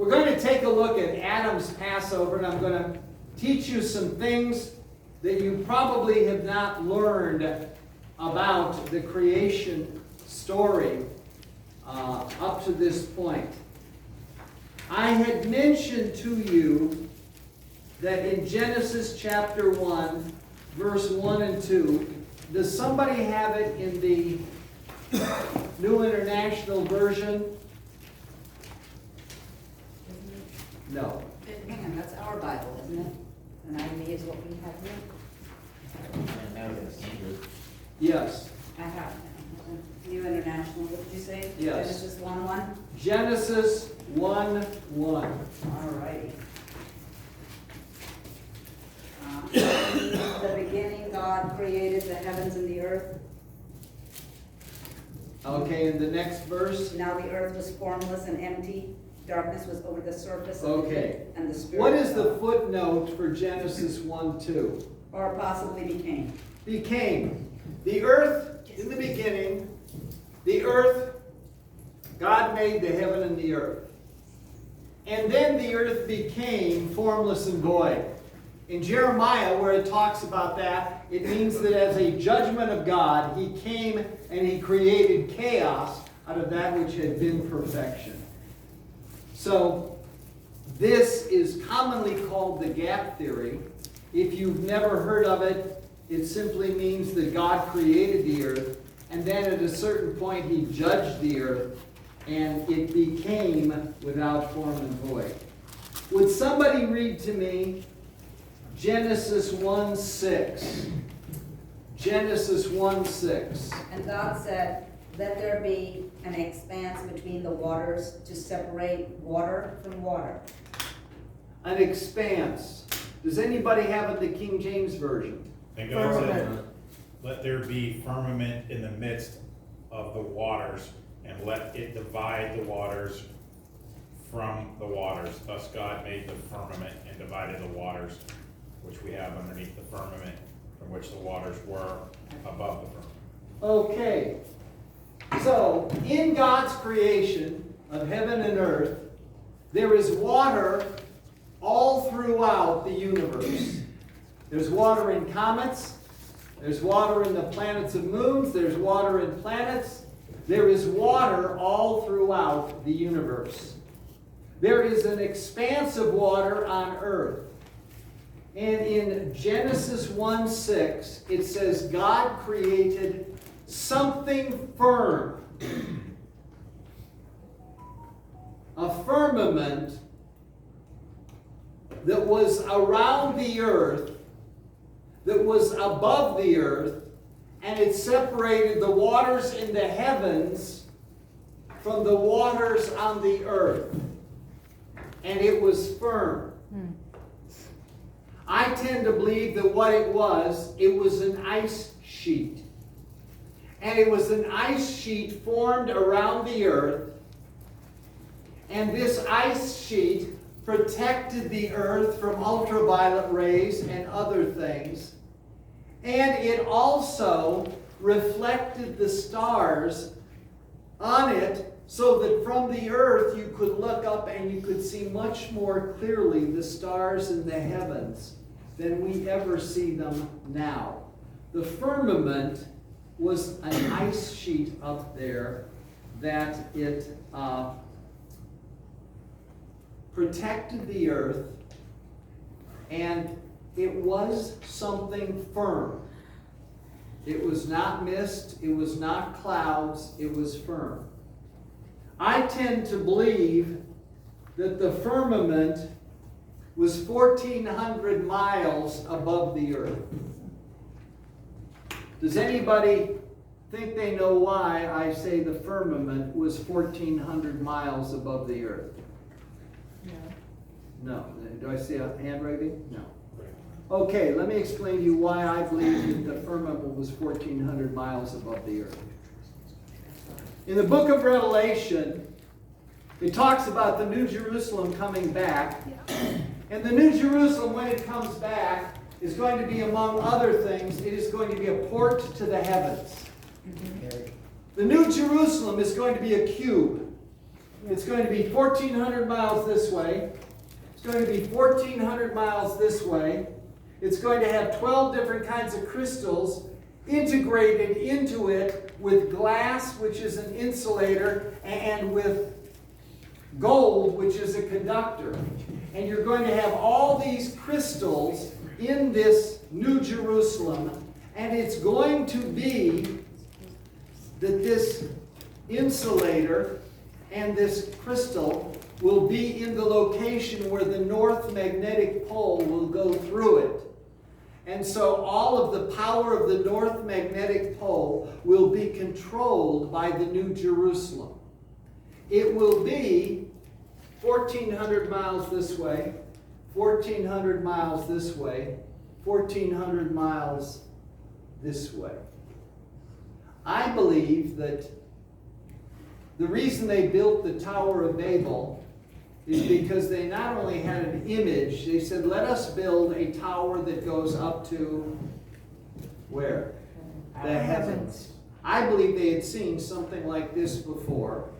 We're going to take a look at Adam's Passover, and I'm going to teach you some things that you probably have not learned about the creation story up to this point. I had mentioned to you that in Genesis chapter 1, verse 1 and 2, does somebody have it in the New International Version? No. Hang on, that's our Bible, isn't it? And IB is what we have here. Yes. I have. New International, what did you say? Yes. Genesis 1:1? Genesis 1:1. All righty. In the beginning, God created the heavens and the earth. Okay, in the next verse. Now the earth was formless and empty. Darkness was over the surface of the Okay. deep, and the Spirit What of is the God, footnote for Genesis 1:2? or possibly became. Became. The earth, in the beginning, the earth, God made the heaven and the earth. And then the earth became formless and void. In Jeremiah, where it talks about that, it means that as a judgment of God, He came and He created chaos out of that which had been perfection. So, this is commonly called the gap theory. If you've never heard of it, it simply means that God created the earth, and then at a certain point He judged the earth, and it became without form and void. Would somebody read to me Genesis 1:6? Genesis 1:6. And God said, let there be an expanse between the waters to separate water from water. An expanse. Does anybody have it, the King James Version? And God said, let there be firmament in the midst of the waters, and let it divide the waters from the waters. Thus God made the firmament and divided the waters, which we have underneath the firmament, from which the waters were above the firmament. Okay. So, in God's creation of heaven and earth, there is water all throughout the universe. There's water in comets. There's water in the planets of moons. There's water in planets. There is water all throughout the universe. There is an expanse of water on earth. And in Genesis 1:6, it says, God created something firm. A firmament that was around the earth, that was above the earth, and it separated the waters in the heavens from the waters on the earth. And it was firm. I tend to believe that what it was an ice sheet. And it was an ice sheet formed around the earth. And this ice sheet protected the earth from ultraviolet rays and other things. And it also reflected the stars on it, so that from the earth you could look up and you could see much more clearly the stars in the heavens than we ever see them now. The firmament was an ice sheet up there that it protected the earth, and it was something firm. It was not mist, it was not clouds, it was firm. I tend to believe that the firmament was 1,400 miles above the earth. Does anybody think they know why I say the firmament was 1,400 miles above the earth? No. Do I see a hand waving? No. Okay, let me explain to you why I believe that the firmament was 1,400 miles above the earth. In the book of Revelation, it talks about the New Jerusalem coming back. And the New Jerusalem, when it comes back, is going to be, among other things, it is going to be a port to the heavens. The New Jerusalem is going to be a cube. It's going to be 1,400 miles this way. It's going to be 1,400 miles this way. It's going to have 12 different kinds of crystals integrated into it with glass, which is an insulator, and with gold, which is a conductor. And you're going to have all these crystals in this New Jerusalem, and it's going to be that this insulator and this crystal will be in the location where the north magnetic pole will go through it. And so all of the power of the north magnetic pole will be controlled by the New Jerusalem. It will be 1,400 miles this way, 1,400 miles this way, 1,400 miles this way. I believe that the reason they built the Tower of Babel is because they not only had an image, they said, let us build a tower that goes up to where? The heavens. I believe they had seen something like this before.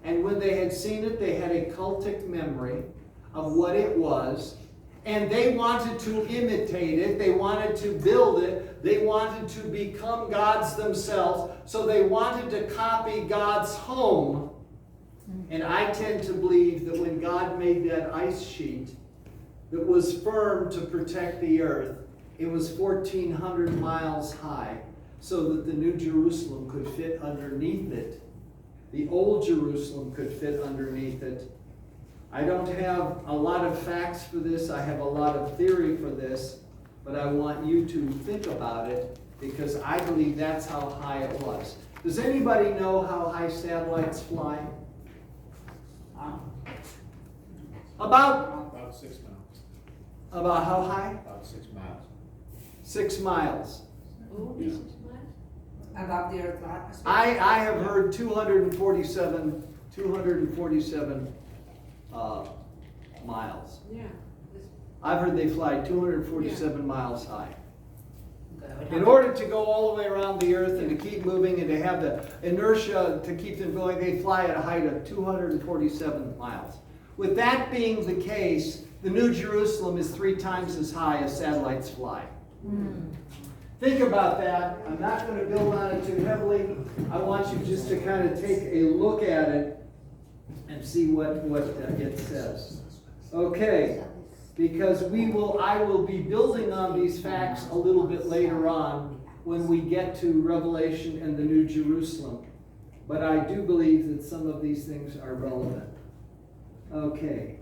And when they had seen it, they had a cultic memory of what it was. And they wanted to imitate it. They wanted to build it. They wanted to become gods themselves. So they wanted to copy God's home. And I tend to believe that when God made that ice sheet that was firm to protect the earth, it was 1,400 miles high so that the New Jerusalem could fit underneath it. The old Jerusalem could fit underneath it. I don't have a lot of facts for this. I have a lot of theory for this. But I want you to think about it because I believe that's how high it was. Does anybody know how high satellites fly? About 6 miles. About how high? About 6 miles. 6 miles. Yeah. Above the earth atmosphere? I have heard 247 miles. Yeah. I've heard they fly 247 miles high. Good. In order to go all the way around the earth and to keep moving and to have the inertia to keep them going, they fly at a height of 247 miles. With that being the case, the New Jerusalem is 3 times as high as satellites fly. Think about that. I'm not going to build on it too heavily. I want you just to kind of take a look at it and see what it says. Okay, because I will be building on these facts a little bit later on when we get to Revelation and the New Jerusalem. But I do believe that some of these things are relevant. Okay.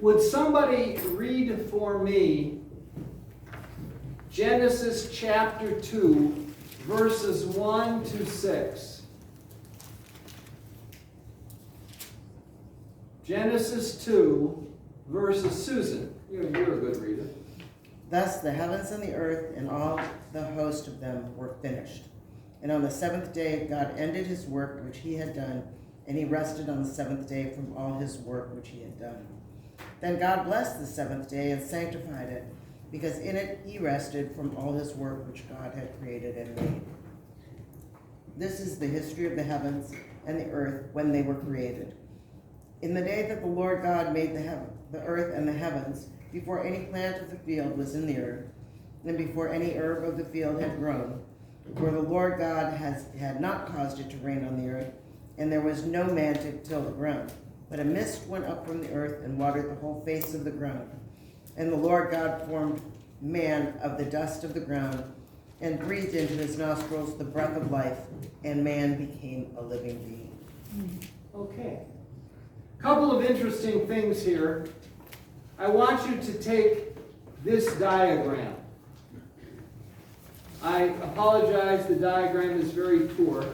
Would somebody read for me Genesis chapter 2, verses 1 to 6? Genesis 2, verses... Susan, you're a good reader. Thus the heavens and the earth and all the host of them were finished. And on the 7th day God ended his work which he had done, and he rested on the 7th day from all his work which he had done. Then God blessed the 7th day and sanctified it, because in it he rested from all his work which God had created and made. This is the history of the heavens and the earth when they were created. In the day that the Lord God made the earth and the heavens, before any plant of the field was in the earth, and before any herb of the field had grown, for the Lord God had not caused it to rain on the earth, and there was no man to till the ground. But a mist went up from the earth and watered the whole face of the ground. And the Lord God formed man of the dust of the ground, and breathed into his nostrils the breath of life, and man became a living being. Okay. Couple of interesting things here. I want you to take this diagram. I apologize, the diagram is very poor.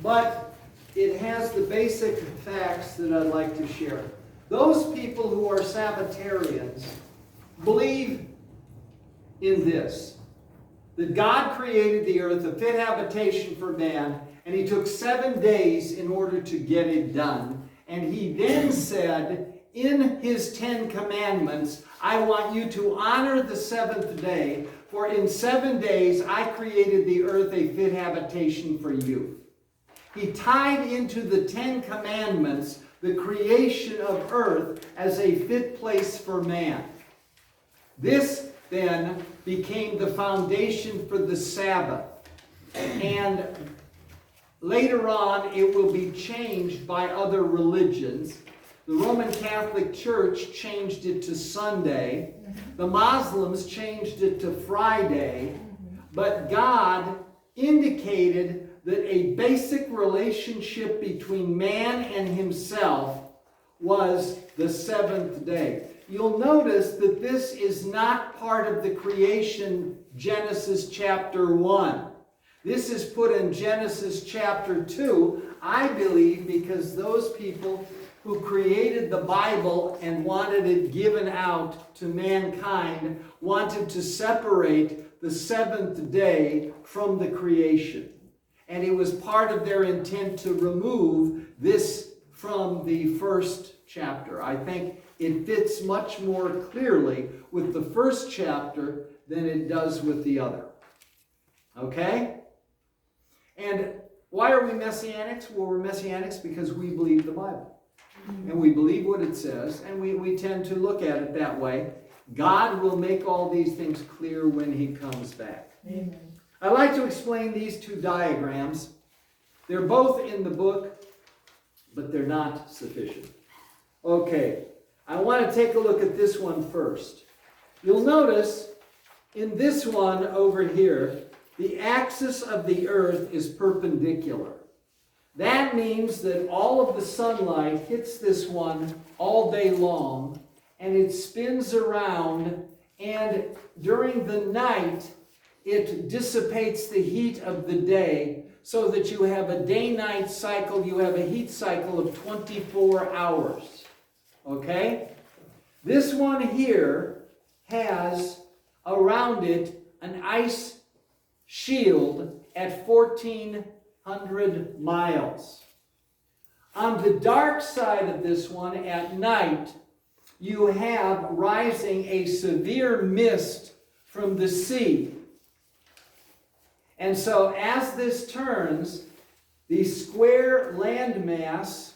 But it has the basic facts that I'd like to share. Those people who are Sabbatarians believe in this, that God created the earth, a fit habitation for man, and he took 7 days in order to get it done. And he then said, in his 10 commandments, I want you to honor the 7th day, For in 7 days I created the earth a fit habitation for you. He tied into the 10 commandments the creation of earth as a fit place for man. This then became the foundation for the Sabbath. And later on it will be changed by other religions. The Roman Catholic Church changed it to Sunday. The Muslims changed it to Friday. But God indicated that a basic relationship between man and himself was the seventh day. You'll notice that this is not part of the creation, Genesis chapter 1. This is put in Genesis chapter 2, I believe, because those people who created the Bible and wanted it given out to mankind wanted to separate the seventh day from the creation. And it was part of their intent to remove this from the first chapter. I think it fits much more clearly with the first chapter than it does with the other. Okay? And why are we Messianics? Well, we're Messianics because we believe the Bible. And we believe what it says, and we tend to look at it that way. God will make all these things clear when he comes back. Amen. I'd like to explain these two diagrams. They're both in the book, but they're not sufficient. Okay, I want to take a look at this one first. You'll notice in this one over here, the axis of the earth is perpendicular. That means that all of the sunlight hits this one all day long, and it spins around, and during the night, it dissipates the heat of the day so that you have a day-night cycle, you have a heat cycle of 24 hours. Okay? This one here has around it an ice shield at 1,400 miles. On the dark side of this one at night, you have rising a severe mist from the sea. And so as this turns, the square landmass,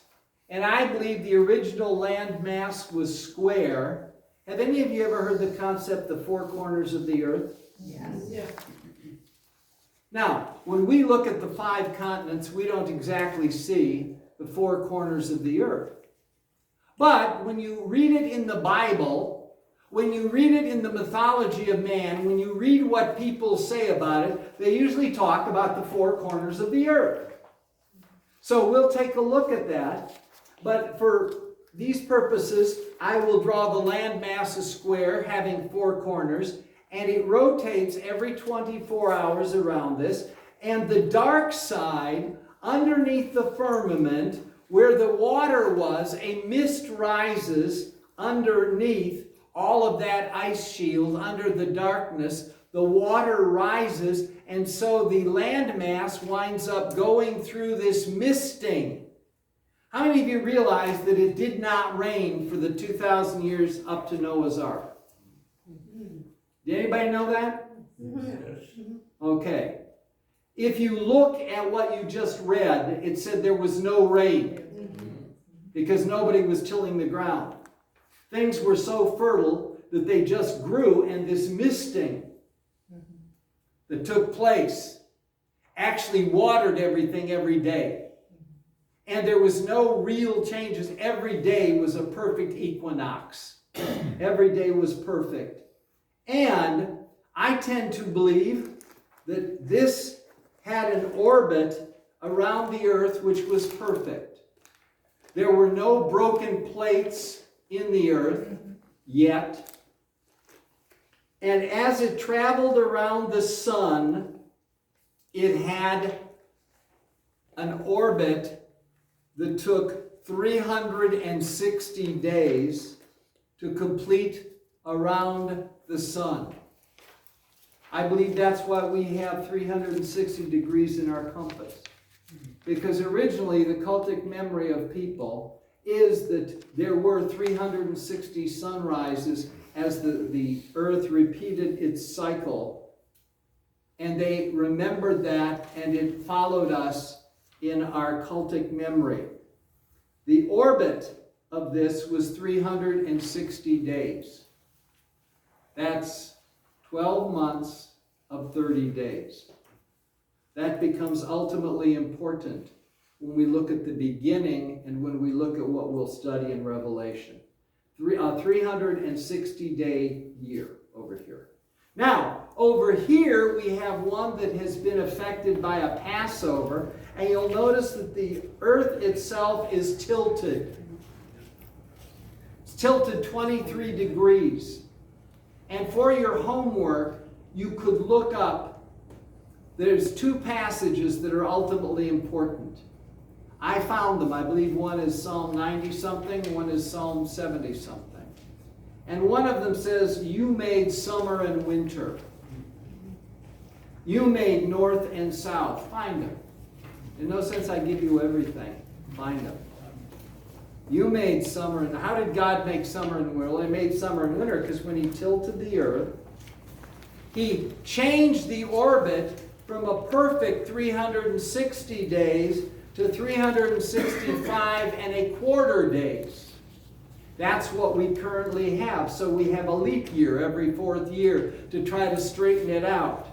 and I believe the original landmass was square. Have any of you ever heard the concept, the four corners of the earth? Yes. Yeah. Now, when we look at the 5 continents, we don't exactly see the 4 corners of the earth. But when you read it in the Bible, when you read it in the mythology of man, when you read what people say about it, they usually talk about the 4 corners of the earth. So we'll take a look at that. But for these purposes, I will draw the landmass as square, having 4 corners, and it rotates every 24 hours around this. And the dark side, underneath the firmament, where the water was, a mist rises underneath all of that ice shield, under the darkness. The water rises, and so the landmass winds up going through this misting. How many of you realize that it did not rain for the 2,000 years up to Noah's Ark? Did anybody know that? Okay. If you look at what you just read, it said there was no rain because nobody was tilling the ground. Things were so fertile that they just grew, and this misting that took place actually watered everything every day. And there was no real changes. Every day was a perfect equinox. Every day was perfect. And I tend to believe that this had an orbit around the earth which was perfect. There were no broken plates in the earth yet. And as it traveled around the sun, it had an orbit that took 360 days to complete around the sun. I believe that's why we have 360 degrees in our compass. Because originally the cultic memory of people is that there were 360 sunrises as the earth repeated its cycle And they remembered that, and it followed us in our cultic memory. The orbit of this was 360 days. That's 12 months of 30 days. That becomes ultimately important when we look at the beginning and when we look at what we'll study in Revelation. 360-day year over here. Now, over here we have one that has been affected by a Passover, and you'll notice that the earth itself is tilted. It's tilted 23 degrees. And for your homework, you could look up, there's two passages that are ultimately important. I found them. I believe one is Psalm 90-something, one is Psalm 70-something. And one of them says, you made summer and winter. You made north and south. Find them. In no sense I give you everything. Find them. You made summer and... How did God make summer and winter? Well, he made summer and winter because when he tilted the earth, he changed the orbit from a perfect 360 days to 365 and a quarter days. That's what we currently have. So we have a leap year every 4th year to try to straighten it out.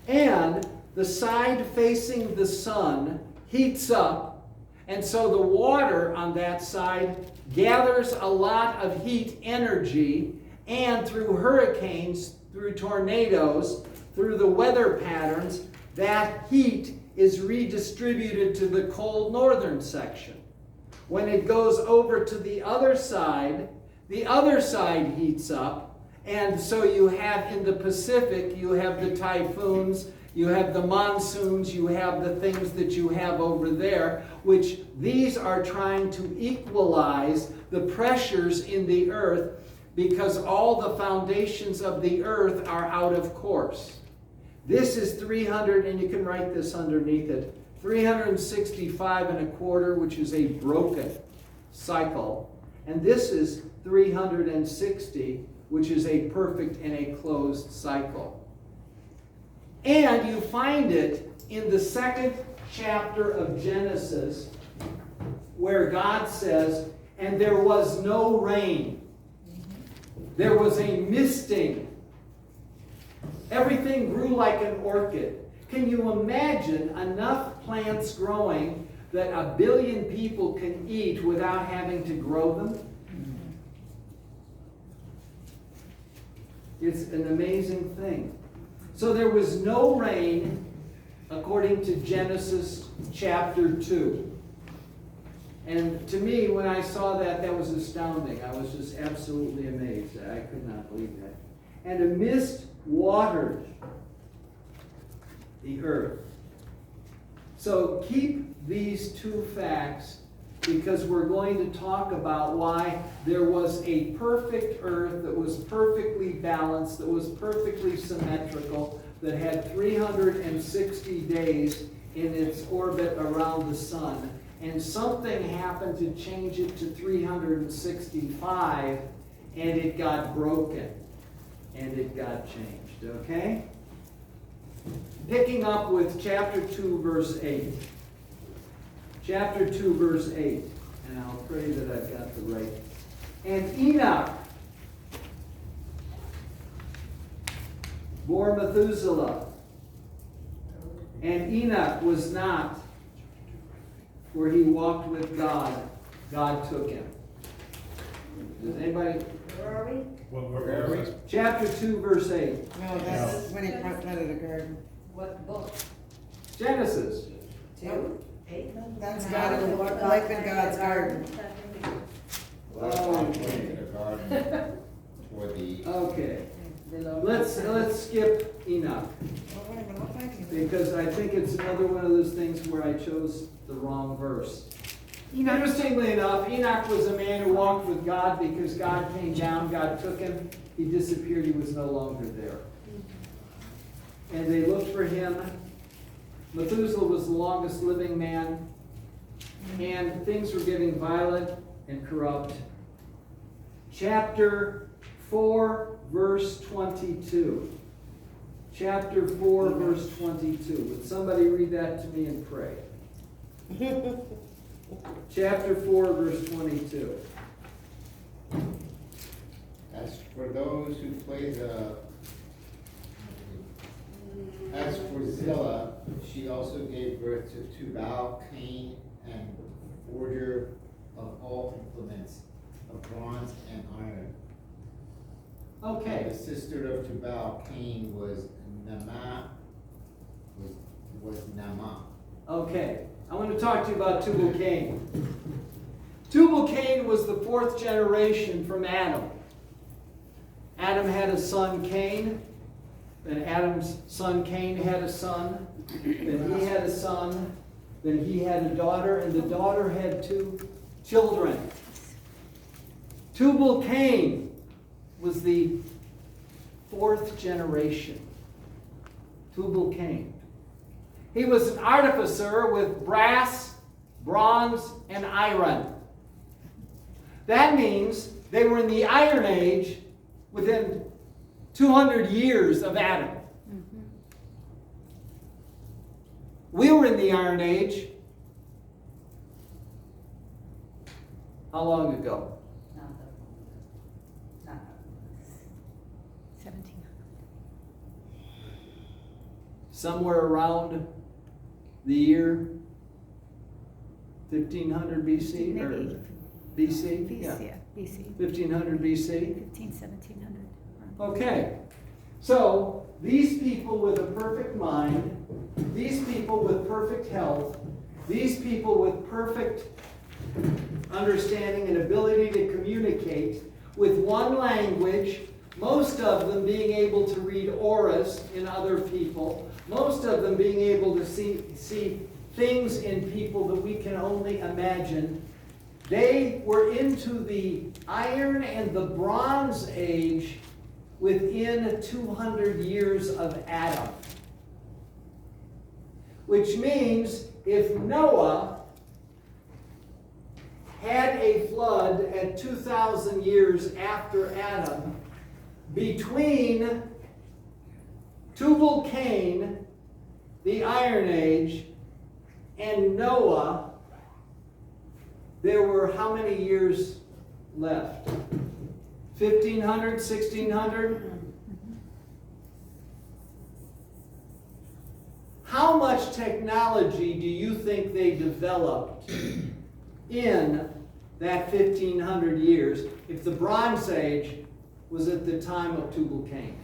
And the side facing the sun heats up, and so the water on that side gathers a lot of heat energy, and through hurricanes, through tornadoes, through the weather patterns, that heat is redistributed to the cold northern section. When it goes over to the other side heats up, and so you have in the Pacific, you have the typhoons, you have the monsoons, you have the things that you have over there, which these are trying to equalize the pressures in the earth because all the foundations of the earth are out of course. This is 300, and you can write this underneath it, 365 and a quarter, which is a broken cycle. And this is 360, which is a perfect and a closed cycle. And you find it in the 2nd chapter of Genesis, where God says, and there was no rain. There was a misting. Everything grew like an orchid. Can you imagine enough plants growing that 1 billion people can eat without having to grow them? It's an amazing thing. So there was no rain according to Genesis chapter 2. And to me, when I saw that, that was astounding. I was just absolutely amazed. I could not believe that. And a mist watered the earth. So keep these two facts, because we're going to talk about why there was a perfect earth that was perfectly balanced, that was perfectly symmetrical, that had 360 days in its orbit around the sun. And something happened to change it to 365, and it got broken, and it got changed, okay? Picking up with chapter 2, verse 8. Chapter 2, verse 8. And I'll pray that I've got the right. And Enoch bore Methuselah. And Enoch was not, for he walked with God. God took him. Does anybody? Where are we? Where are we? Chapter 2, verse 8. No, that's when he planted a garden. What book? Genesis. 2? 8? That's God in life in God's garden. Well, I'm putting a garden for the, Okay. Let's skip Enoch, Oh, wait a minute, I'll find you. because I think it's another one of those things where I chose the wrong verse. Interestingly enough, Enoch was a man who walked with God because God came down, God took him, he disappeared, he was no longer there. And they looked for him. Methuselah was the longest living man, and things were getting violent and corrupt. Chapter 4, verse 22. chapter 4, verse 22. Would somebody read that to me and pray? Chapter 4, verse 22. As for those who play as for Zillah, she also gave birth to Tubal, Cain, and forger of all implements of bronze and iron. Okay. The sister of Tubal, Cain, was Nama. Okay. I want to talk to you about Tubal-Cain. Tubal-Cain was the 4th generation from Adam. Adam had a son, Cain. Then Adam's son, Cain, had a son. Then he had a son. Then he had a daughter, and the daughter had 2 children. Tubal-Cain was the 4th generation. Tubal-Cain. He was an artificer with brass, bronze, and iron. That means they were in the Iron Age within 200 years of Adam. We were in the Iron Age. How long ago? Not 17. Somewhere around the year 1500 BC or Maybe BC? BC, Yeah, yeah, BC. 1500 BC. 15, 1700. Okay, so these people with a perfect mind, these people with perfect health, these people with perfect understanding and ability to communicate with one language, most of them being able to read auras in other people, most of them being able to see things in people that we can only imagine. They were into the Iron and the Bronze Age within 200 years of Adam. Which means if Noah had a flood at 2,000 years after Adam, between Tubal-Cain, the Iron Age, and Noah, there were how many years left? 1,500, 1,600? How much technology do you think they developed in that 1,500 years if the Bronze Age was at the time of Tubal-Cain?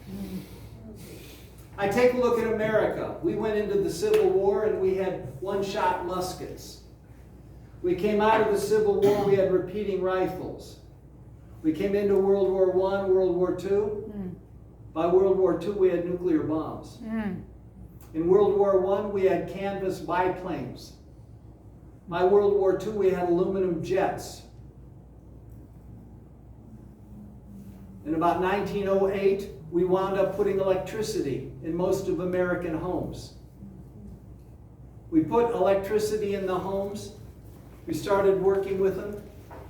I take a look at America. We went into the Civil War and we had one-shot muskets. We came out of the Civil War, we had repeating rifles. We came into World War I, World War II. By World War II, we had nuclear bombs. In World War I, we had canvas biplanes. By World War II, we had aluminum jets. In about 1908, we wound up putting electricity in most of American homes. We put electricity in the homes. We started working with them.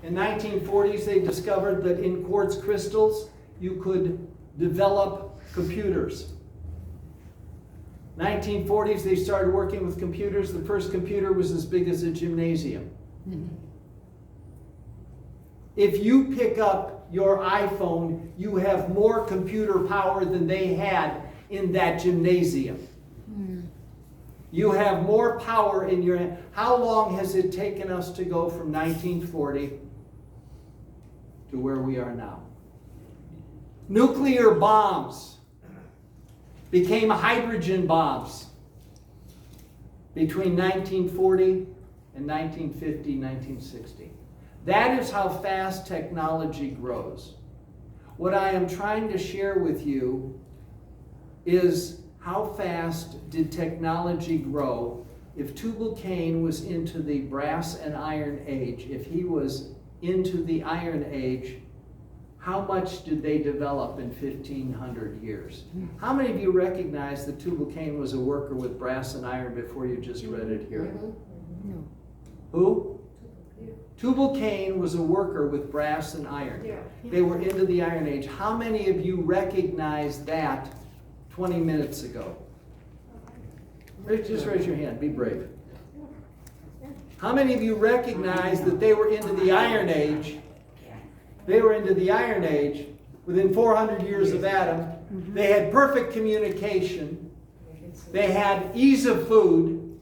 In 1940s, they discovered that in quartz crystals, you could develop computers. 1940s, they started working with computers. The first computer was as big as a gymnasium. If you pick up your iPhone, you have more computer power than they had in that gymnasium. You have more power in your hand. How long has it taken us to go from 1940 to where we are now? Nuclear bombs became hydrogen bombs between 1940 and 1950, 1960. That is how fast technology grows. What I am trying to share with you is how fast did technology grow if Tubal-Cain was into the brass and iron age, if he was into the Iron Age, how much did they develop in 1,500 years? How many of you recognize that Tubal-Cain was a worker with brass and iron before you just read it here? No. Who? Tubal-Cain was a worker with brass and iron. They were into the Iron Age. How many of you recognize that 20 minutes ago? Just raise your hand. Be brave. How many of you recognize that they were into the Iron Age? They were into the Iron Age within 400 years of Adam. They had perfect communication. They had ease of food.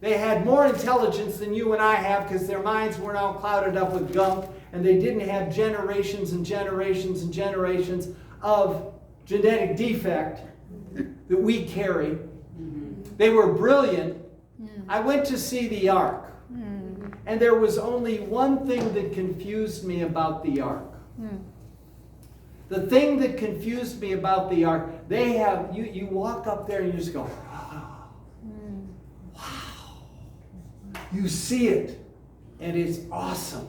They had more intelligence than you and I have because their minds were now clouded up with gunk, and they didn't have generations and generations and generations of genetic defect that we carry. They were brilliant. I went to see the Ark. And there was only one thing that confused me about the Ark. The thing that confused me about the Ark, they have, you walk up there and you just go, wow. You see it, and it's awesome.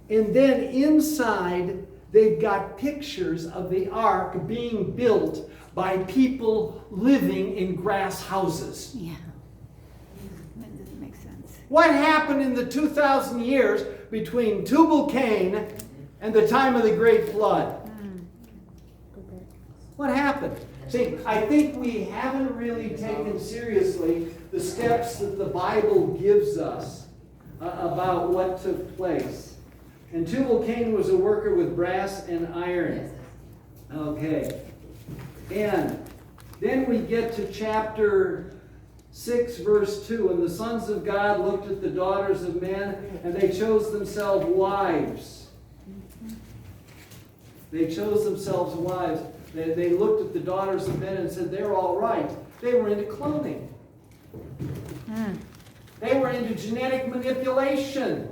And then inside, they've got pictures of the Ark being built by people living in grass houses. Yeah. That doesn't make sense. What happened in the 2,000 years between Tubal-Cain and the time of the Great Flood? What happened? See, I think we haven't really taken seriously the steps that the Bible gives us about what took place. And Tubal-Cain was a worker with brass and iron. Okay. And then we get to chapter 6, verse 2. And the sons of God looked at the daughters of men, and they chose themselves wives. They chose themselves wives. They looked at the daughters of men and said, they're all right. They were into cloning. They were into genetic manipulation.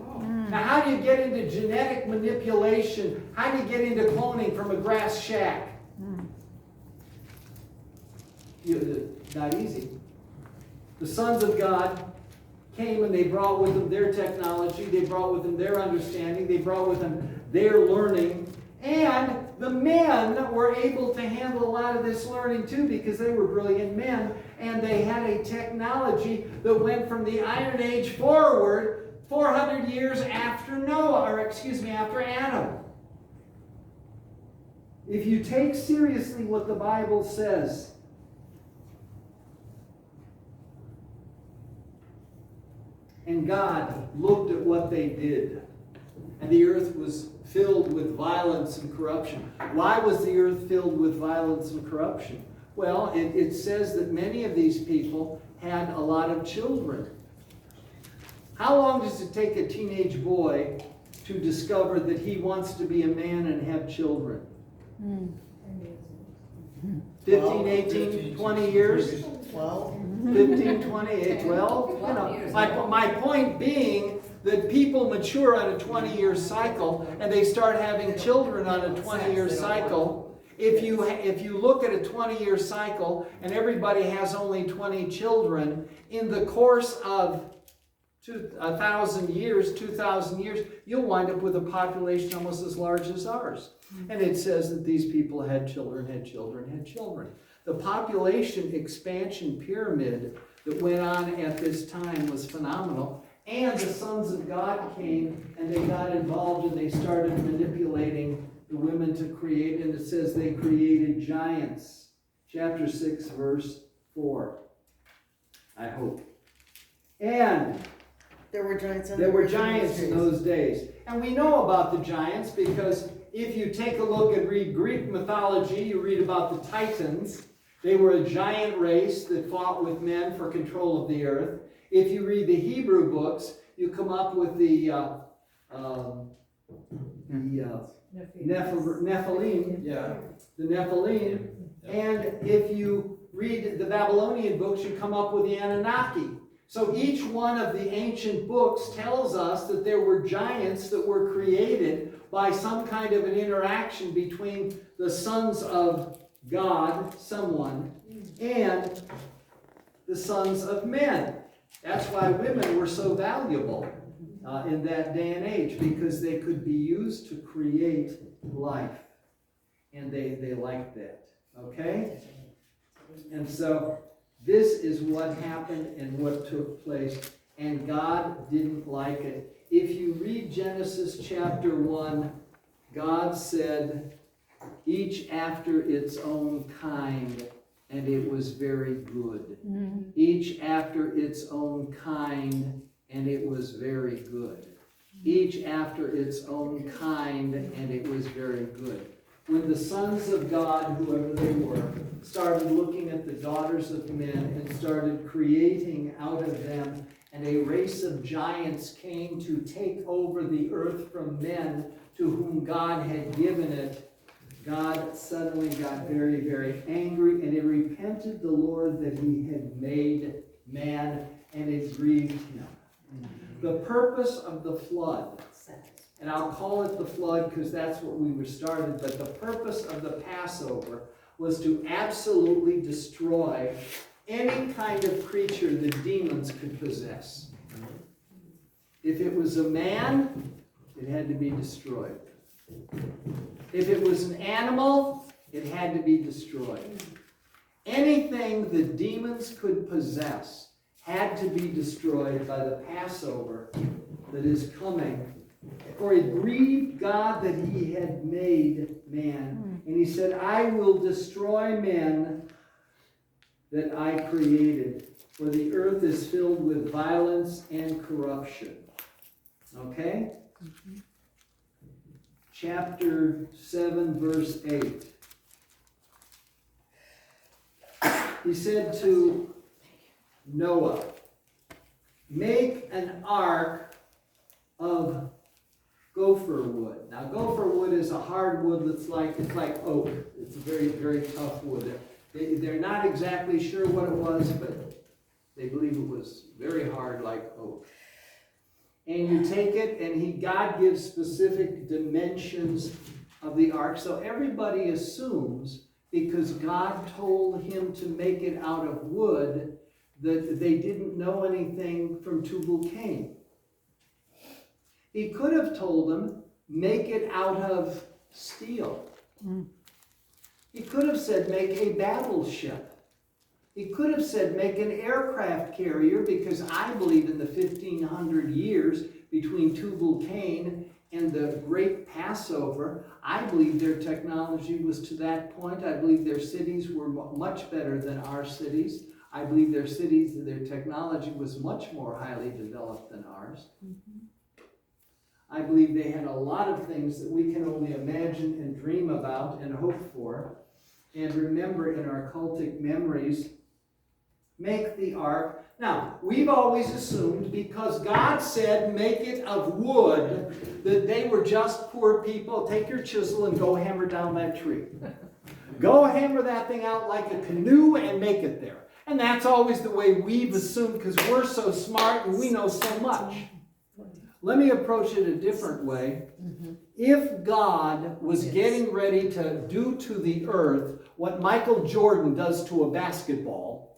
Now, how do you get into genetic manipulation? How do you get into cloning from a grass shack? Not easy. The sons of God came and they brought with them their technology. They brought with them their understanding. They brought with them their learning. And the men were able to handle a lot of this learning too because they were brilliant men. And they had a technology that went from the Iron Age forward 400 years after after Adam. If you take seriously what the Bible says, and God looked at what they did, and the earth was filled with violence and corruption. Why was the earth filled with violence and corruption? Well, it says that many of these people had a lot of children. How long does it take a teenage boy to discover that he wants to be a man and have children? 15, 18, 20 years? 12? 15, 20, 12? You know, my point being that people mature on a 20-year cycle and they start having children on a 20-year cycle. If you look at a 20-year cycle and everybody has only 20 children, in the course of 1,000 years, 2,000 years, you'll wind up with a population almost as large as ours. And it says that these people had children, had children, had children. The population expansion pyramid that went on at this time was phenomenal. And the sons of God came and they got involved and they started manipulating the women to create. And it says they created giants. Chapter 6, verse 4. I hope. And There were giants in those days. And we know about the giants because if you take a look and read Greek mythology, you read about the Titans. They were a giant race that fought with men for control of the earth. If you read the Hebrew books, you come up with the Nephilim. Yeah. The Nephilim. And if you read the Babylonian books, you come up with the Anunnaki. So each one of the ancient books tells us that there were giants that were created by some kind of an interaction between the sons of God, someone, and the sons of men. That's why women were so valuable in that day and age, because they could be used to create life. And they liked that. Okay? And so this is what happened and what took place. And God didn't like it. If you read Genesis chapter 1, God said, each after its own kind and it was very good. Each after its own kind, and it was very good. Each after its own kind, and it was very good. When the sons of God, whoever they were, started looking at the daughters of men and started creating out of them, and a race of giants came to take over the earth from men to whom God had given it, God suddenly got very, very angry, and he repented the Lord that he had made man, and it grieved him. The purpose of the flood, and I'll call it the flood because that's what we were started, but the purpose of the Passover was to absolutely destroy any kind of creature the demons could possess. If it was a man, it had to be destroyed. If it was an animal, it had to be destroyed. Anything the demons could possess had to be destroyed by the Passover that is coming. For it grieved God that he had made man. And he said, I will destroy men that I created, for the earth is filled with violence and corruption. Okay? Chapter 7, verse 8. He said to Noah, make an ark of gopher wood. Now, gopher wood is a hard wood that's like oak. It's a very, very tough wood. They're not exactly sure what it was, but they believe it was very hard like oak. And you take it, and God gives specific dimensions of the ark. So everybody assumes, because God told him to make it out of wood, that they didn't know anything from Tubal-Cain. He could have told them, make it out of steel. He could have said, make a battleship. He could have said, make an aircraft carrier, because I believe in the 1500 years between Tubal-Cain and the Great Passover, I believe their technology was to that point. I believe their cities were much better than our cities. I believe their technology was much more highly developed than ours. I believe they had a lot of things that we can only imagine and dream about and hope for and remember in our cultic memories. Make the ark. Now, we've always assumed, because God said make it of wood, that they were just poor people. Take your chisel and go hammer down that tree. Go hammer that thing out like a canoe and make it there. And that's always the way we've assumed, because we're so smart and we know so much. Let me approach it a different way. If God was getting ready to do to the earth what Michael Jordan does to a basketball,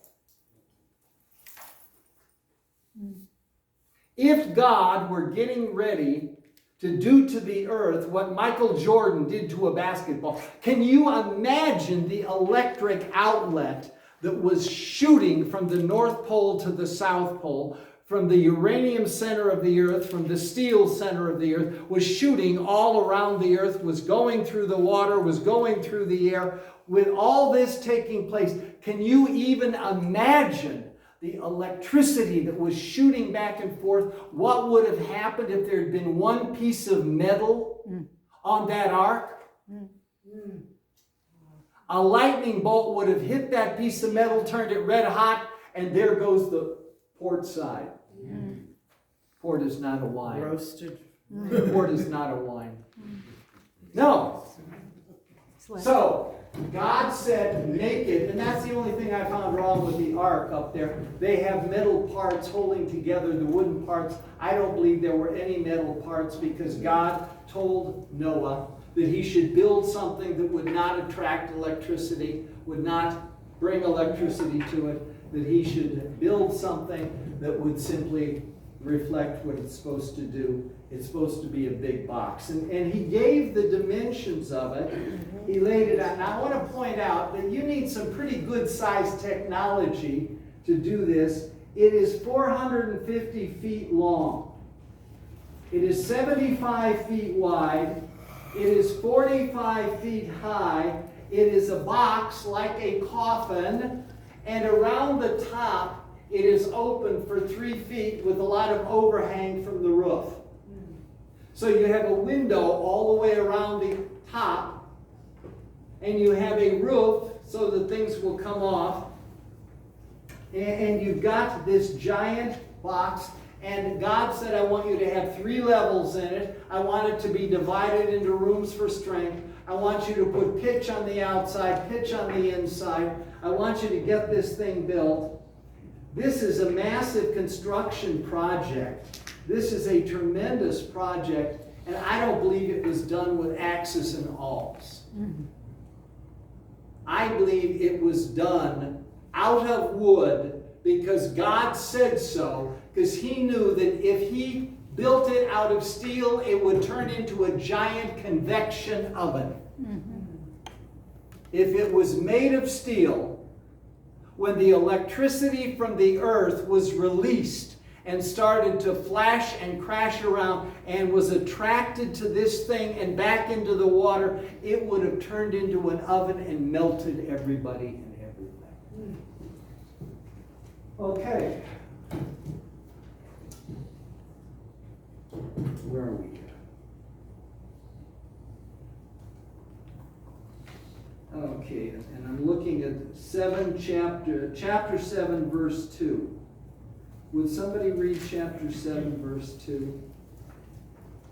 if God were getting ready to do to the earth what Michael Jordan did to a basketball, can you imagine the electric outlet that was shooting from the North Pole to the South Pole, from the uranium center of the earth, from the steel center of the earth, was shooting all around the earth, was going through the water, was going through the air. With all this taking place, can you even imagine the electricity that was shooting back and forth? What would have happened if there had been one piece of metal on that ark? A lightning bolt would have hit that piece of metal, turned it red hot, and there goes the port side. Port is not a wine. Roasted. Port is not a wine. No. So, God said, make it, and that's the only thing I found wrong with the ark up there. They have metal parts holding together the wooden parts. I don't believe there were any metal parts, because God told Noah that he should build something that would not attract electricity, would not bring electricity to it, that he should build something that would simply reflect what it's supposed to do. It's supposed to be a big box. And he gave the dimensions of it. He laid it out. Now I want to point out that you need some pretty good sized technology to do this. It is 450 feet long. It is 75 feet wide. It is 45 feet high. It is a box like a coffin, and around the top it is open for 3 feet with a lot of overhang from the roof. So you have a window all the way around the top, and you have a roof so that things will come off. And you've got this giant box, and God said, I want you to have 3 levels in it. I want it to be divided into rooms for strength. I want you to put pitch on the outside, pitch on the inside. I want you to get this thing built. This is a massive construction project. This is a tremendous project, and I don't believe it was done with axes and awls. I believe it was done out of wood because God said so, because he knew that if he built it out of steel, it would turn into a giant convection oven. If it was made of steel, when the electricity from the earth was released and started to flash and crash around and was attracted to this thing and back into the water, it would have turned into an oven and melted everybody and everything. Okay. Where are we? Okay, and I'm looking at chapter 7, verse 2. Would somebody read chapter 7, verse 2?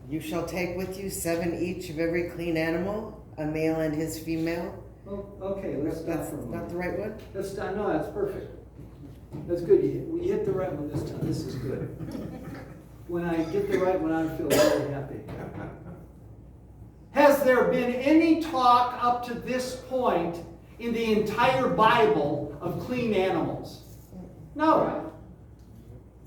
You shall take with you 7 each of every clean animal, a male and his female. Oh, okay, let's stop That's for a not moment. the right one? That's not, no, that's perfect. That's good. You hit the right one this time. This is good. When I get the right one, I feel very happy. Has there been any talk up to this point in the entire Bible of clean animals? No.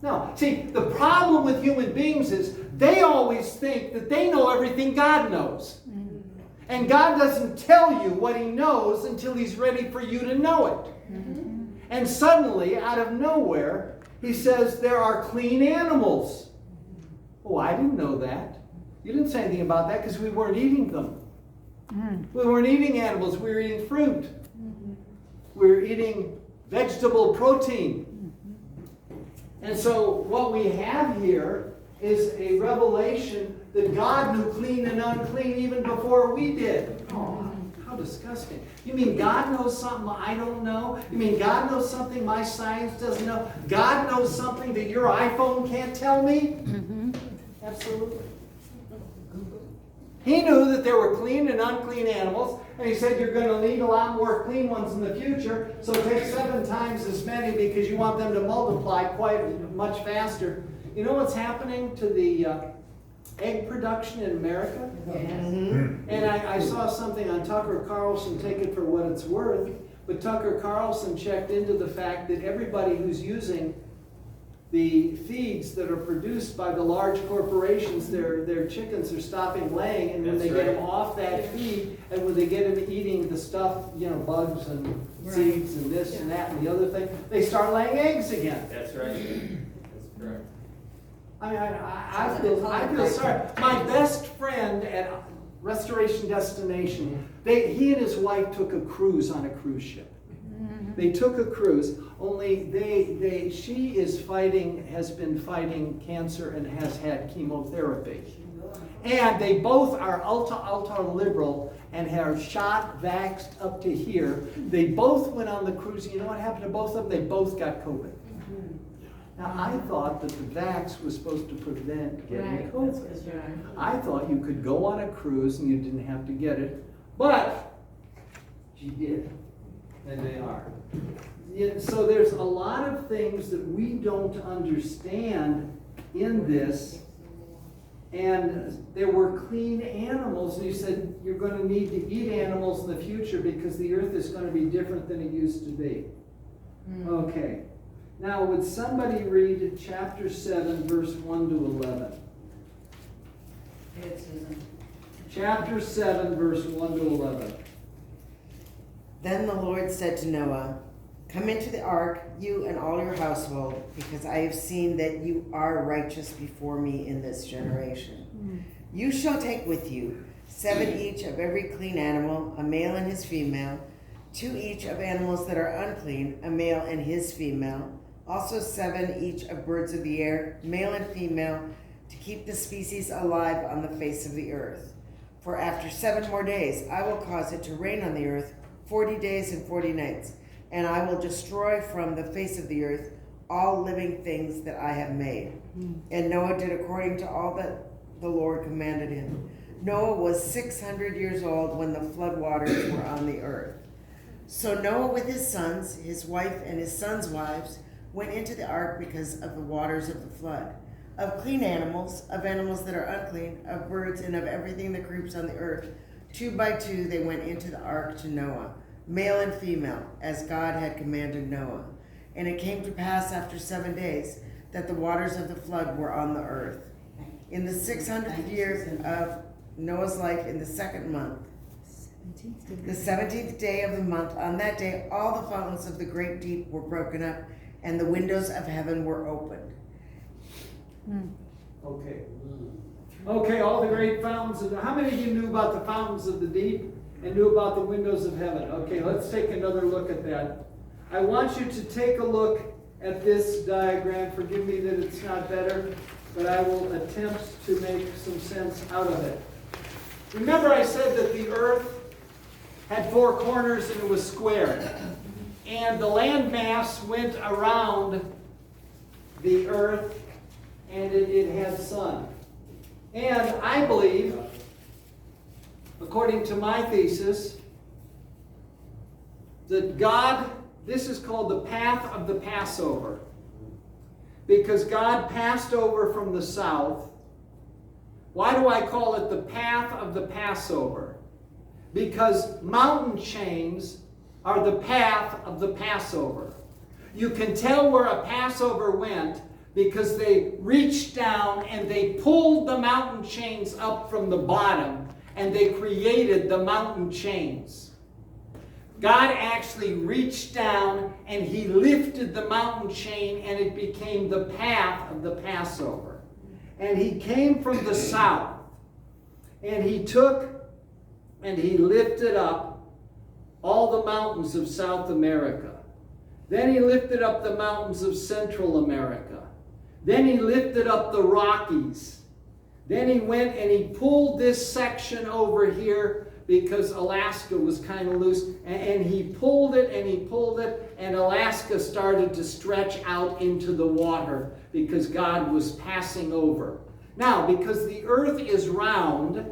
No. See, the problem with human beings is they always think that they know everything God knows. And God doesn't tell you what he knows until he's ready for you to know it. And suddenly, out of nowhere, he says there are clean animals. Oh, I didn't know that. You didn't say anything about that because we weren't eating them. We weren't eating animals. We were eating fruit. We were eating vegetable protein. And so what we have here is a revelation that God knew clean and unclean even before we did. Oh, how disgusting. You mean God knows something I don't know? You mean God knows something my science doesn't know? God knows something that your iPhone can't tell me? Absolutely. He knew that there were clean and unclean animals, and he said you're going to need a lot more clean ones in the future, so take 7 times as many because you want them to multiply quite much faster. You know what's happening to the egg production in America? And I saw something on Tucker Carlson, take it for what it's worth, but Tucker Carlson checked into the fact that everybody who's using the feeds that are produced by the large corporations, their chickens are stopping laying, and when they get them off that feed, and when they get them eating the stuff, bugs and seeds and this and that and the other thing, they start laying eggs again. That's right. That's correct. I mean, I feel sorry. My best friend at Restoration Destination, he and his wife took a cruise on a cruise ship. They took a cruise, only she has been fighting cancer and has had chemotherapy. And they both are ultra liberal and have shot, vaxxed up to here. They both went on the cruise. You know what happened to both of them? They both got COVID. Now, I thought that the vax was supposed to prevent getting COVID. I thought you could go on a cruise and you didn't have to get it, but she did. And they are. Yeah, so there's a lot of things that we don't understand in this. And there were clean animals, and you said you're going to need to eat animals in the future because the earth is going to be different than it used to be. Okay. Now, would somebody read chapter 7, verse 1 to 11? Chapter 7, verse 1 to 11. Then the Lord said to Noah, "Come into the ark, you and all your household, because I have seen that you are righteous before me in this generation. You shall take with you 7 each of every clean animal, a male and his female, 2 each of animals that are unclean, a male and his female, also 7 each of birds of the air, male and female, to keep the species alive on the face of the earth. For after 7 more days I will cause it to rain on the earth 40 days and 40 nights, and I will destroy from the face of the earth all living things that I have made. And Noah did according to all that the Lord commanded him. Noah was 600 years old when the flood waters were on the earth. So Noah with his sons, his wife, and his sons' wives went into the ark because of the waters of the flood. Of clean animals, of animals that are unclean, of birds, and of everything that creeps on the earth, 2 by 2 they went into the ark to Noah, male and female, as God had commanded Noah. And it came to pass after 7 days that the waters of the flood were on the earth. In the 600th year of Noah's life, in the 2nd month, the 17th day of the month, on that day all the fountains of the great deep were broken up, and the windows of heaven were opened. Okay. Okay, all the great fountains of how many of you knew about the fountains of the deep and knew about the windows of heaven? Okay, let's take another look at that. I want you to take a look at this diagram. Forgive me that it's not better, but I will attempt to make some sense out of it. Remember I said that the earth had 4 corners and it was square. And the land mass went around the earth and it had sun. And I believe, according to my thesis, that God, this is called the path of the Passover. Because God passed over from the south. Why do I call it the path of the Passover? Because mountain chains are the path of the Passover. You can tell where a Passover went because they reached down and they pulled the mountain chains up from the bottom and they created the mountain chains. God actually reached down and he lifted the mountain chain and it became the path of the Passover. And he came from the south and he took and he lifted up all the mountains of South America. Then he lifted up the mountains of Central America. Then he lifted up the Rockies. Then he went and he pulled this section over here because Alaska was kind of loose. And he pulled it and he pulled it, and Alaska started to stretch out into the water because God was passing over. Now, because the earth is round,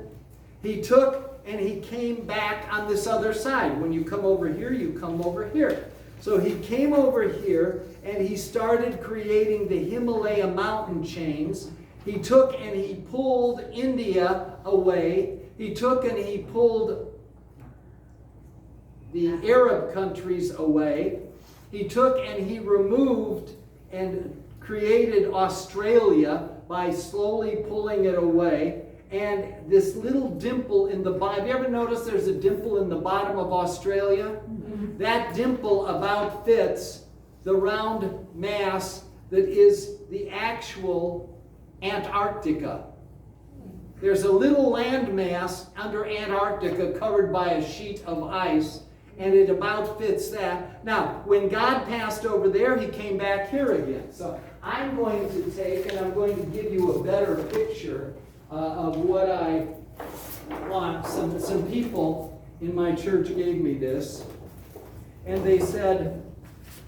he took and he came back on this other side. When you come over here, you come over here. So he came over here and he started creating the Himalaya mountain chains. He took and he pulled India away. He took and he pulled the Arab countries away. He took and he removed and created Australia by slowly pulling it away. And this little dimple in the bottom, have you ever noticed there's a dimple in the bottom of Australia? Mm-hmm. That dimple about fits the round mass that is the actual Antarctica. There's a little land mass under Antarctica covered by a sheet of ice, and it about fits that. Now, when God passed over there, he came back here again. So I'm going to take and I'm going to give you a better picture of what I want. Some people in my church gave me this, and they said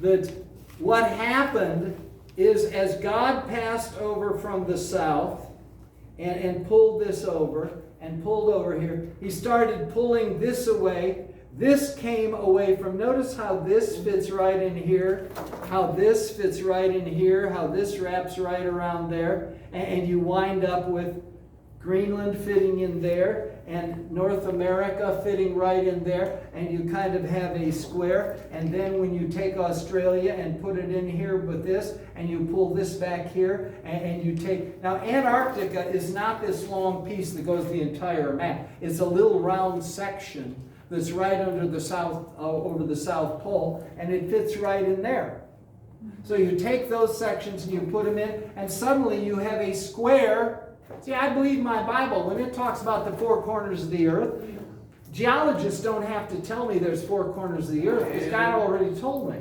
that what happened is as God passed over from the south and pulled this over and pulled over here, he started pulling this away. This came away from, notice how this fits right in here, how this fits right in here, how this wraps right around there, and you wind up with Greenland fitting in there, and North America fitting right in there, and you kind of have a square. And then when you take Australia and put it in here with this, and you pull this back here, and you take... Now, Antarctica is not this long piece that goes the entire map. It's a little round section that's right under the south, over the South Pole, and it fits right in there. So you take those sections and you put them in, and suddenly you have a square See, I believe my Bible, when it talks about the four corners of the earth, geologists don't have to tell me there's four corners of the earth, because God already told me.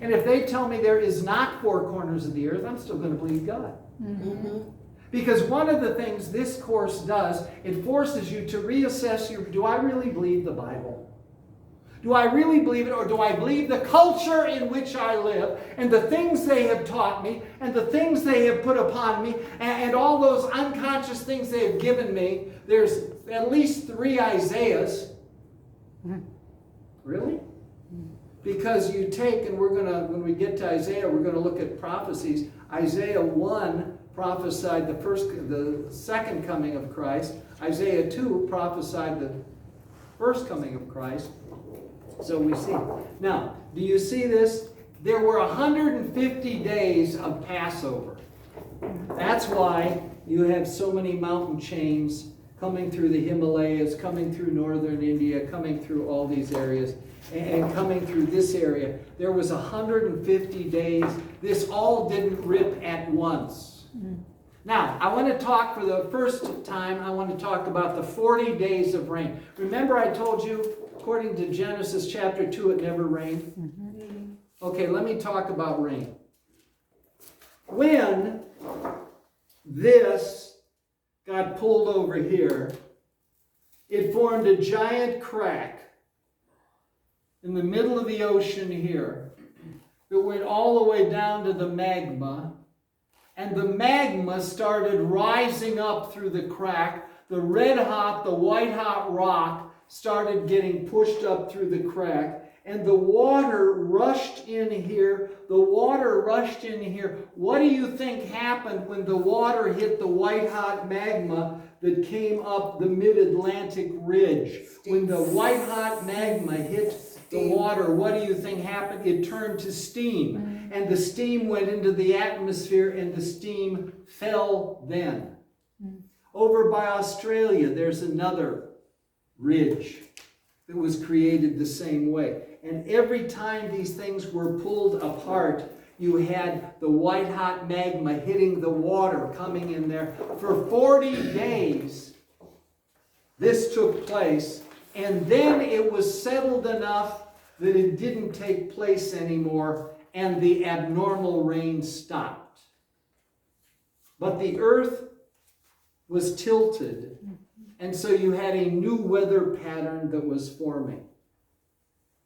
And if they tell me there is not four corners of the earth, I'm still going to believe God. Because one of the things this course does, it forces you to reassess do I really believe the Bible? Do I really believe it, or do I believe the culture in which I live, and the things they have taught me, and the things they have put upon me, and all those unconscious things they have given me? There's at least 3 Isaiahs. Really? Because you take, and when we get to Isaiah, we're going to look at prophecies. Isaiah 1 prophesied the second coming of Christ. Isaiah 2 prophesied the first coming of Christ. So we see. Now, do you see this? There were 150 days of Passover. That's why you have so many mountain chains coming through the Himalayas, coming through northern India, coming through all these areas, and coming through this area. There was 150 days. This all didn't rip at once. Now, I want to talk for the first time, I want to talk about the 40 days of rain. Remember I told you, according to Genesis chapter 2, it never rained? Okay, let me talk about rain. When this got pulled over here, it formed a giant crack in the middle of the ocean here that went all the way down to the magma. And the magma started rising up through the crack. The red hot, the white hot rock started getting pushed up through the crack. And the water rushed in here. The water rushed in here. What do you think happened when the water hit the white hot magma that came up the mid-Atlantic ridge? When the white hot magma hit the water, what do you think happened? It turned to steam. And the steam went into the atmosphere, and the steam fell then. Over by Australia, there's another ridge that was created the same way. And every time these things were pulled apart, you had the white hot magma hitting the water coming in there. For 40 days, this took place. And then it was settled enough that it didn't take place anymore, and the abnormal rain stopped. But the earth was tilted, and so you had a new weather pattern that was forming.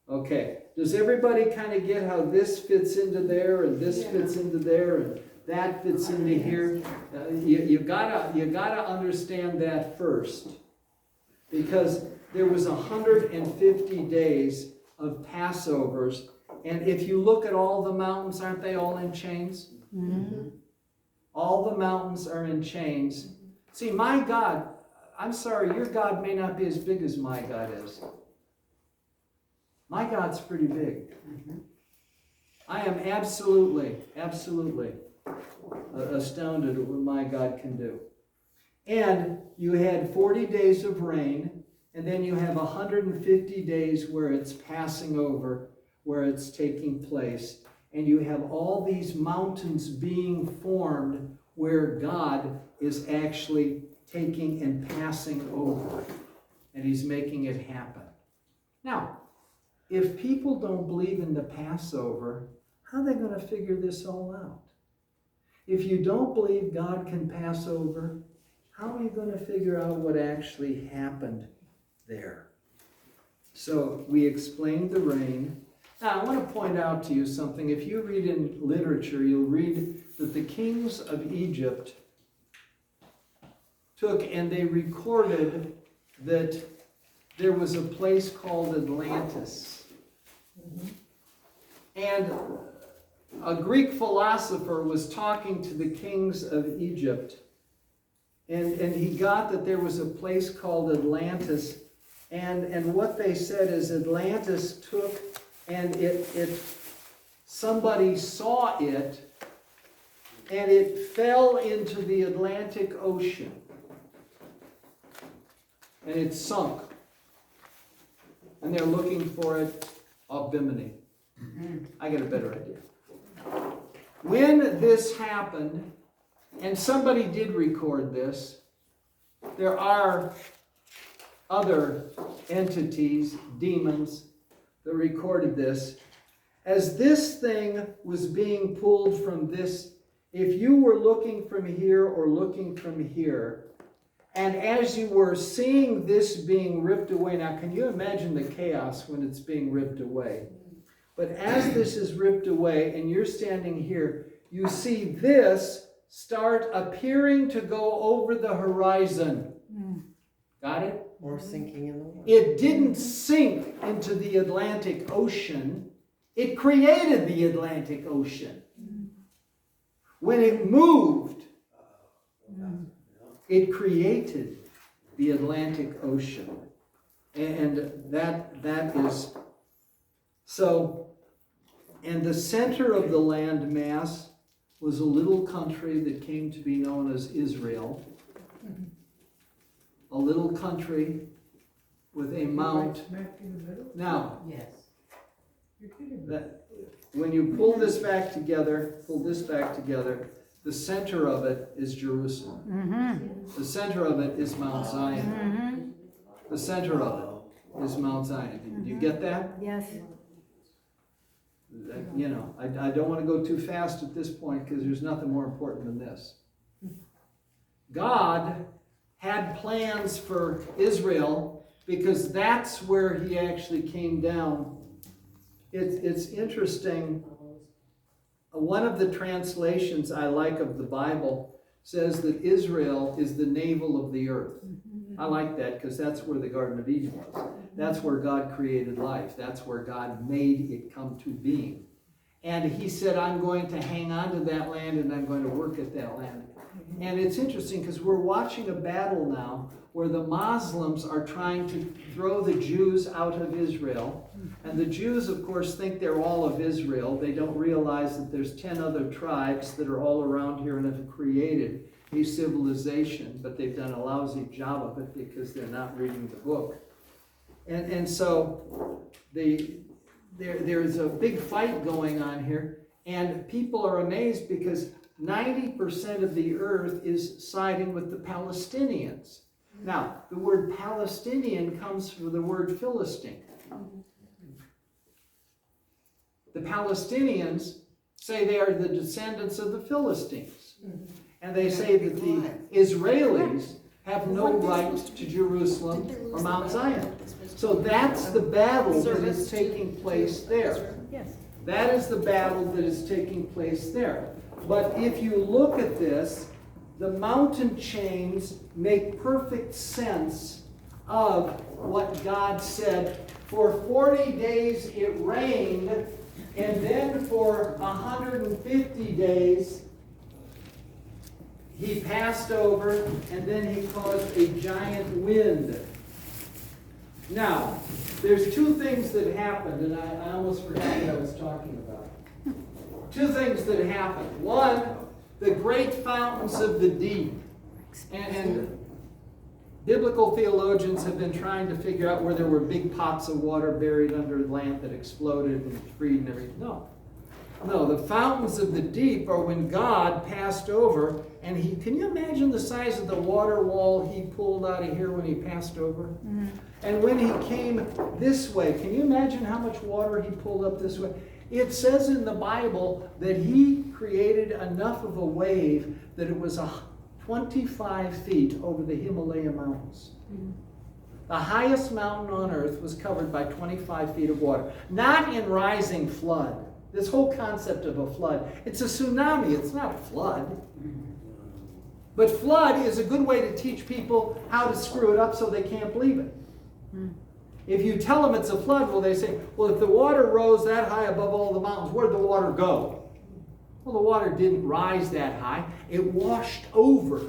Okay, does everybody kind of get how this fits into there, and this fits into there, and that fits into here? You gotta understand that first, because there was 150 days of Passovers, and if you look at all the mountains, aren't they all in chains? All the mountains are in chains. See, my God, I'm sorry, your God may not be as big as my God is. My God's pretty big. I am absolutely astounded at what my God can do. And you had 40 days of rain, and then you have 150 days where it's passing over, where it's taking place. And you have all these mountains being formed where God is actually taking and passing over. And he's making it happen. Now, if people don't believe in the Passover, how are they going to figure this all out? If you don't believe God can pass over, how are you going to figure out what actually happened there? So we explained the rain. Now I want to point out to you something. If you read in literature, you'll read that the kings of Egypt took and they recorded that there was a place called Atlantis. And a Greek philosopher was talking to the kings of Egypt, and he got that there was a place called Atlantis, and what they said is Atlantis took and somebody saw it, and it fell into the Atlantic Ocean, and it sunk, and they're looking for it off Bimini. I got a better idea. When this happened, and somebody did record this. There are other entities, demons, that recorded this. As this thing was being pulled from this, if you were looking from here or looking from here, and as you were seeing this being ripped away, now can you imagine the chaos when it's being ripped away? But as this is ripped away and you're standing here, you see this start appearing to go over the horizon. Got it? Or sinking in the water. It didn't sink into the Atlantic Ocean. It created the Atlantic Ocean. When it moved, it created the Atlantic Ocean. And that is so. And the center of the land mass was a little country that came to be known as Israel. A little country with a mount. Now, Yes. that when you pull this back together, the center of it is Jerusalem. The center of it is Mount Zion. The center of it is Mount Zion. Do you get that? Yes. You know, I don't want to go too fast at this point because there's nothing more important than this. God had plans for Israel because that's where he actually came down. It's interesting. One of the translations I like of the Bible says that Israel is the navel of the earth. I like that because that's where the Garden of Eden was. That's where God created life. That's where God made it come to being. And he said, I'm going to hang on to that land and I'm going to work at that land. And it's interesting because we're watching a battle now where the Muslims are trying to throw the Jews out of Israel. And the Jews, of course, think they're all of Israel. They don't realize that there's 10 other tribes that are all around here and have created a civilization, but they've done a lousy job of it because they're not reading the book. And so there's a big fight going on here, and people are amazed because 90% of the earth is siding with the Palestinians. Now, the word Palestinian comes from the word Philistine. The Palestinians say they are the descendants of the Philistines. And they say that the Israelis have no right to Jerusalem or Mount Zion. So that's the battle that is taking place there. Yes. That is the battle that is taking place there. But if you look at this, the mountain chains make perfect sense of what God said. For 40 days it rained, and then for 150 days he passed over, and then he caused a giant wind. Now, there's two things that happened, and I almost forgot what I was talking about. Two things that happened. One, the great fountains of the deep. And biblical theologians have been trying to figure out where there were big pots of water buried under land that exploded and freed and everything. No, the fountains of the deep are when God passed over, and can you imagine the size of the water wall he pulled out of here when he passed over? Mm-hmm. And when he came this way, can you imagine how much water he pulled up this way? It says in the Bible that he created enough of a wave that it was 25 feet over the Himalaya mountains. Mm-hmm. The highest mountain on earth was covered by 25 feet of water. Not in rising flood. This whole concept of a flood, it's a tsunami, it's not a flood. But flood is a good way to teach people how to screw it up so they can't believe it. If you tell them it's a flood, well, they say, well, if the water rose that high above all the mountains, where'd the water go? Well, the water didn't rise that high. It washed over.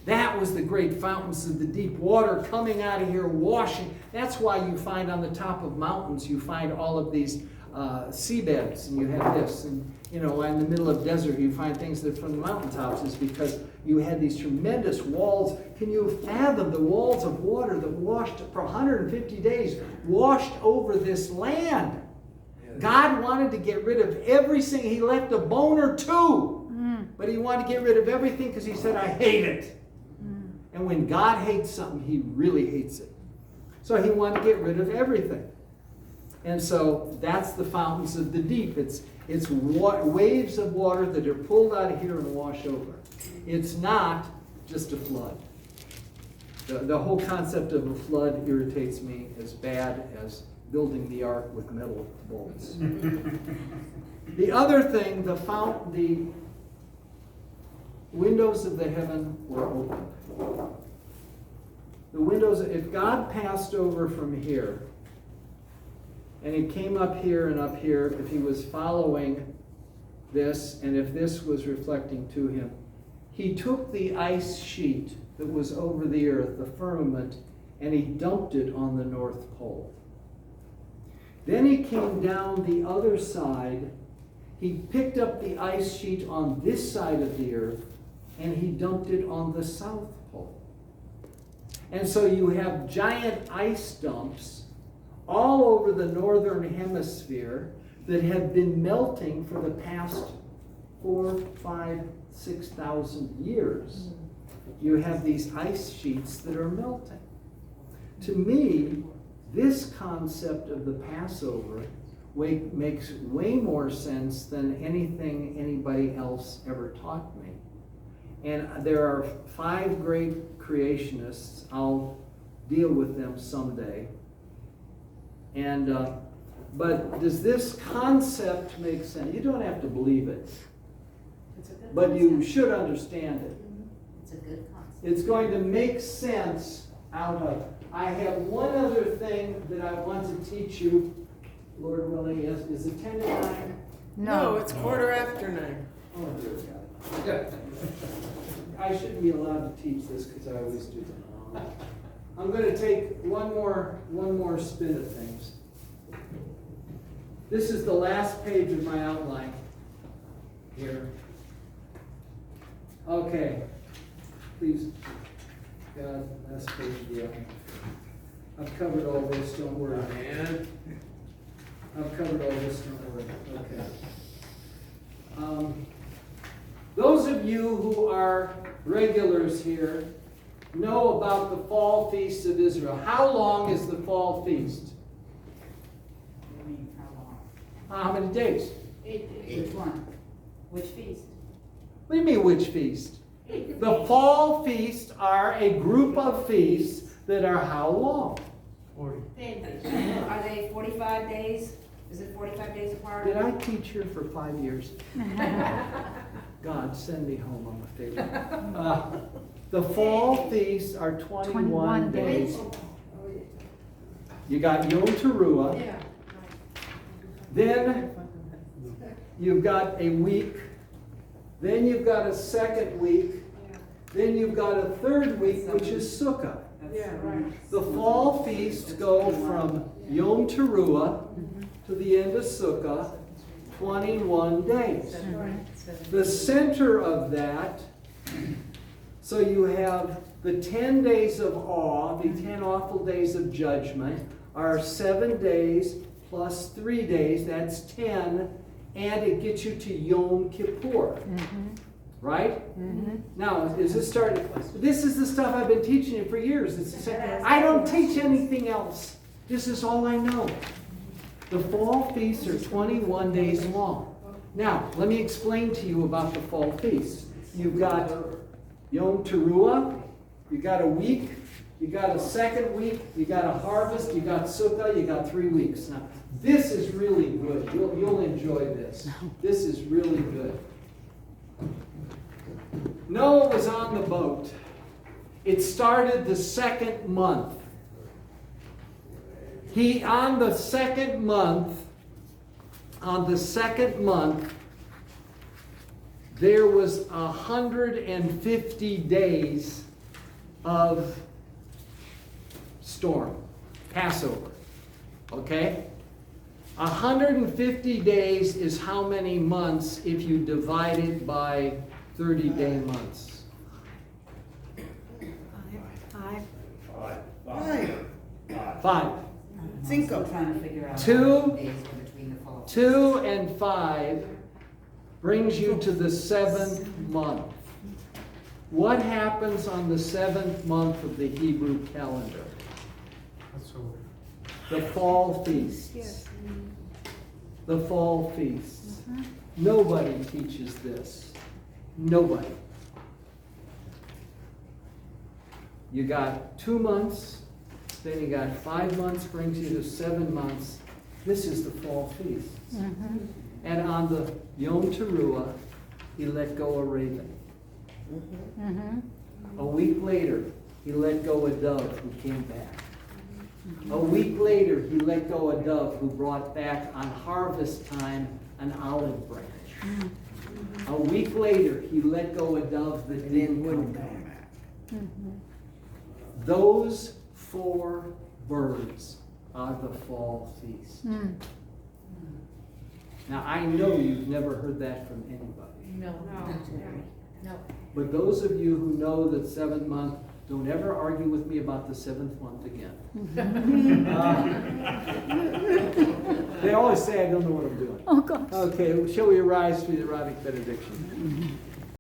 That was the great fountains of the deep, water coming out of here, washing. That's why you find on the top of mountains, you find all of these seabeds, and you have this, and in the middle of desert you find things that from the mountaintops, is because you had these tremendous walls. Can you fathom the walls of water that washed for 150 days, washed over this land? God wanted to get rid of everything. He left a bone or two But he wanted to get rid of everything because he said, I hate it. And when God hates something, he really hates it. So he wanted to get rid of everything. And so that's the fountains of the deep. It's waves of water that are pulled out of here and wash over. It's not just a flood. The whole concept of a flood irritates me as bad as building the ark with metal bolts. The other thing, the windows of the heaven were open. The windows, if God passed over from here, and he came up here and up here, if he was following this, and if this was reflecting to him, he took the ice sheet that was over the earth, the firmament, and he dumped it on the North Pole. Then he came down the other side, he picked up the ice sheet on this side of the earth, and he dumped it on the South Pole. And so you have giant ice dumps all over the northern hemisphere that have been melting for the past 4,000, 5,000, 6,000 years. You have these ice sheets that are melting. To me, this concept of the Passover makes way more sense than anything anybody else ever taught me. And there are 5 great creationists. I'll deal with them someday. And but does this concept make sense? You don't have to believe it, but you should understand it. It's a good concept. It's going to make sense out of. I have one other thing that I want to teach you, Lord willing. Is it 10 to 9? No, it's 9:15. Oh, dear God. I shouldn't be allowed to teach this because I always do that. I'm going to take one more spin at things. This is the last page of my outline here. Okay. Please, God, last page of the outline. I've covered all this, don't worry. I've covered all this, don't worry. Okay. Those of you who are regulars here know about the fall feast of Israel. How long is the fall feast? I mean, how long? How many days? 8 days. Which one? Which feast? What do you mean, which feast? The fall feasts are a group of feasts that are how long? 10 days. Are they 45 days? Is it 45 days apart? Did I teach here for 5 years? God, send me home, I'm a failure. The fall feasts are 21 days. You got Yom Teruah. Then you've got a week. Then you've got a second week. Then you've got a third week, which is Sukkah. The fall feasts go from Yom Teruah to the end of Sukkah, 21 days. The center of that, so you have the 10 days of awe, the 10 awful days of judgment, are 7 days plus 3 days, that's 10, and it gets you to Yom Kippur. Right? Now, is this starting? This is the stuff I've been teaching you for years. I don't teach anything else. This is all I know. The fall feasts are 21 days long. Now, let me explain to you about the fall feasts. You've got Yom Teruah, you got a week, you got a second week, you got a harvest, you got Sukkah, you got 3 weeks. Now, this is really good. You'll enjoy this. This is really good. Noah was on the boat. It started the second month. On the second month, there was 150 days of storm, Passover. Okay? 150 days is how many months if you divide it by 30-day months? 5. I'm Cinco. still trying to figure out how 2, many days were between the fall. 2 and 5 brings you to the 7th month. What happens on the 7th month of the Hebrew calendar? The fall feasts. Yes. The fall feasts. Nobody teaches this. Nobody. You got 2 months, then you got 5 months, brings you to 7 months. This is the fall feast. And on the Yom Teruah, he let go a raven. A week later, he let go a dove who came back. A week later, he let go a dove who brought back on harvest time an olive branch. A week later, he let go a dove that didn't come back. Those 4 birds are the fall feast. Now, I know you've never heard that from anybody. No. No. But those of you who know that 7th month, don't ever argue with me about the 7th month again. They always say I don't know what I'm doing. Oh, gosh. Okay, shall we rise to the erotic benediction?